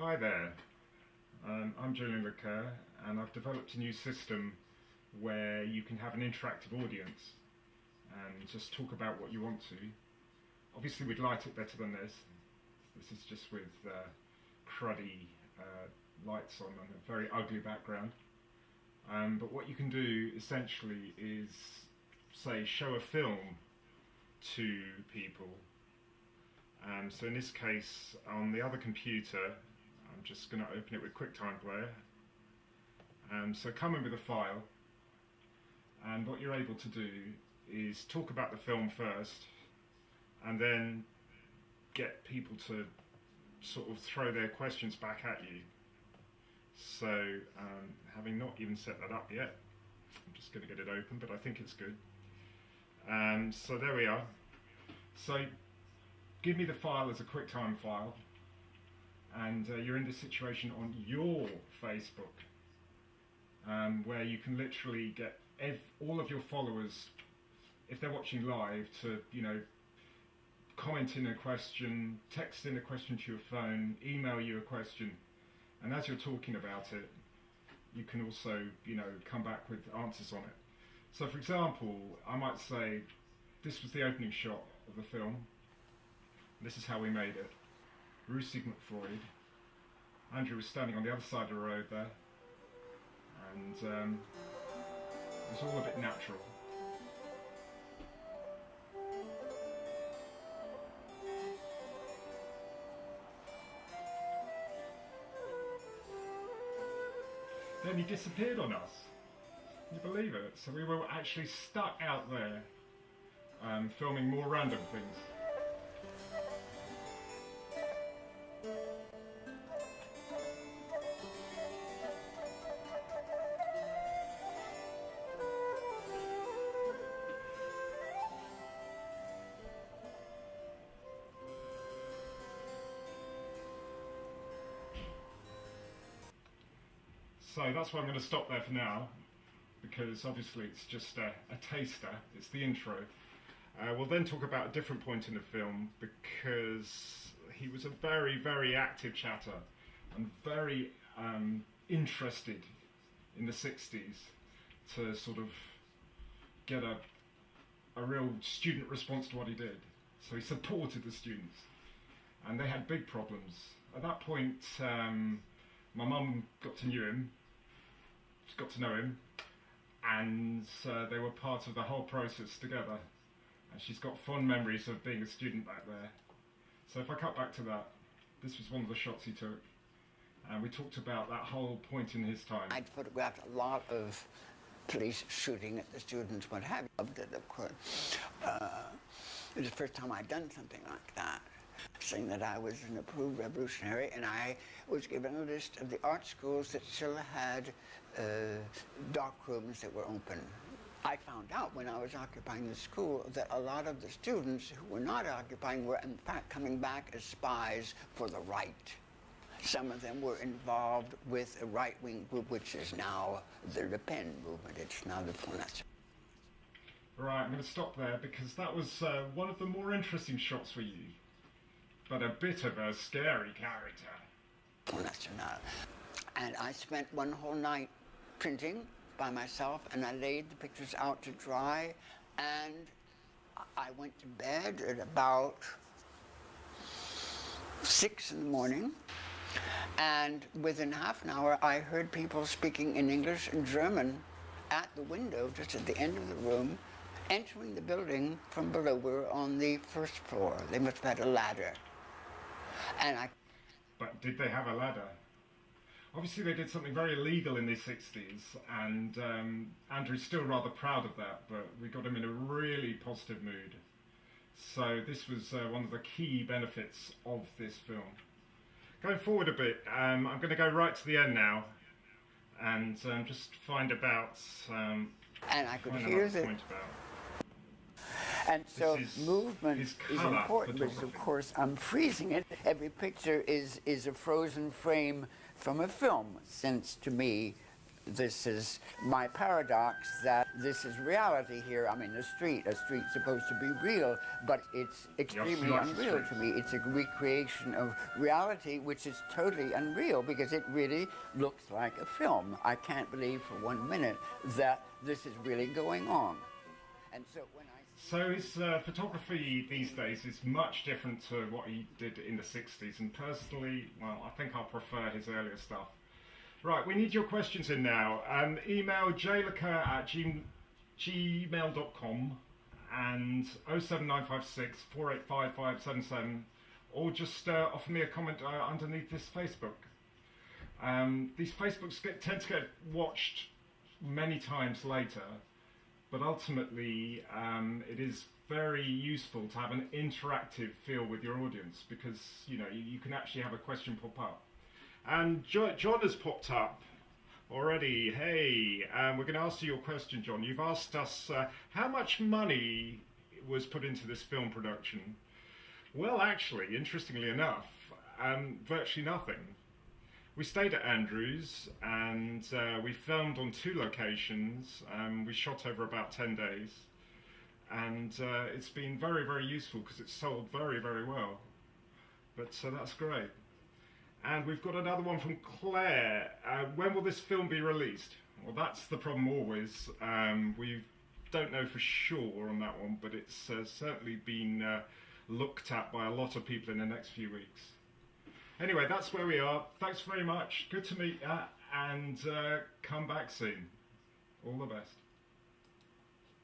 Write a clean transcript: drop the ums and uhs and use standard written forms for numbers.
Hi there, I'm Julian Lecoeur and I've developed a new system where you can have an interactive audience and just talk about what you want to. Obviously we'd like it better than this. This is just with cruddy lights on and a very ugly background. But what you can do essentially is, say, show a film to people. So in this case, on the other computer, I'm just going to open it with QuickTime Player. So come in with a file, and what you're able to do is talk about the film first, and then get people to sort of throw their questions back at you. So having not even set that up yet, I'm just going to get it open, but I think it's good. So there we are. So give me the file as a QuickTime file, and you're in this situation on your Facebook, where you can literally get all of your followers, if they're watching live, to comment in a question, text in a question to your phone, email you a question, and as you're talking about it, you can also come back with answers on it. So for example, I might say this was the opening shot of the film. This is how we made it. Rue Sigmund Freud. Andrew was standing on the other side of the road there, and it was all a bit natural. Then he disappeared on us. Can you believe it? So we were actually stuck out there filming more random things. So that's why I'm going to stop there for now, because obviously it's just a taster, it's the intro. We'll then talk about a different point in the film, because he was a very, very active chatter and very interested in the 60s to sort of get a real student response to what he did. So he supported the students, and they had big problems. At that point, my mum got to know him, and they were part of the whole process together, and she's got fond memories of being a student back there. So if I cut back to that, this was one of the shots he took, and we talked about that whole point in his time. I'd photographed a lot of police shooting at the students, what have you. Loved it, of course. It was the first time I'd done something like that, saying that I was an approved revolutionary, and I was given a list of the art schools that still had dark rooms that were open. I found out when I was occupying the school that a lot of the students who were not occupying were in fact coming back as spies for the right. Some of them were involved with a right-wing group, which is now the Le Pen movement. It's now the Front National. Right, I'm going to stop there, because that was one of the more interesting shots for you, but a bit of a scary character. Front National. And I spent one whole night printing by myself, and I laid the pictures out to dry, and I went to bed at about 6 in the morning, and within half an hour I heard people speaking in English and German at the window just at the end of the room, entering the building from below. We were on the first floor. They must have had a ladder. But did they have a ladder? Obviously they did something very illegal in the 60s, and Andrew's still rather proud of that, but we got him in a really positive mood. So this was one of the key benefits of this film. Going forward a bit, I'm going to go right to the end now, and just find about... and I could hear the... And so movement is important, because of course I'm freezing it. Every picture is a frozen frame from a film, since to me This is my paradox that this is reality here. I'm in a street. A street's supposed to be real, but it's extremely unreal to me. It's a recreation of reality, which is totally unreal because it really looks like a film. I can't believe for 1 minute that this is really going on. And so when I... So his photography these days is much different to what he did in the 60s, and personally, well, I think I'll prefer his earlier stuff. Right, we need your questions in now. Email jlacour@gmail.com and 07956 485 577, or just offer me a comment underneath this Facebook. These Facebooks tend to get watched many times later, but ultimately it is very useful to have an interactive feel with your audience, because you can actually have a question pop up. And John has popped up already. Hey, we're going to answer your question, John. You've asked us how much money was put into this film production. Well, actually, interestingly enough, virtually nothing. We stayed at Andrews, and we filmed on 2 locations. We shot over about 10 days, and it's been very, very useful because it's sold very, very well. But that's great. And we've got another one from Claire. When will this film be released? Well, that's the problem always. We don't know for sure on that one, but it's certainly been looked at by a lot of people in the next few weeks. Anyway, that's where we are. Thanks very much. Good to meet you, and come back soon. All the best.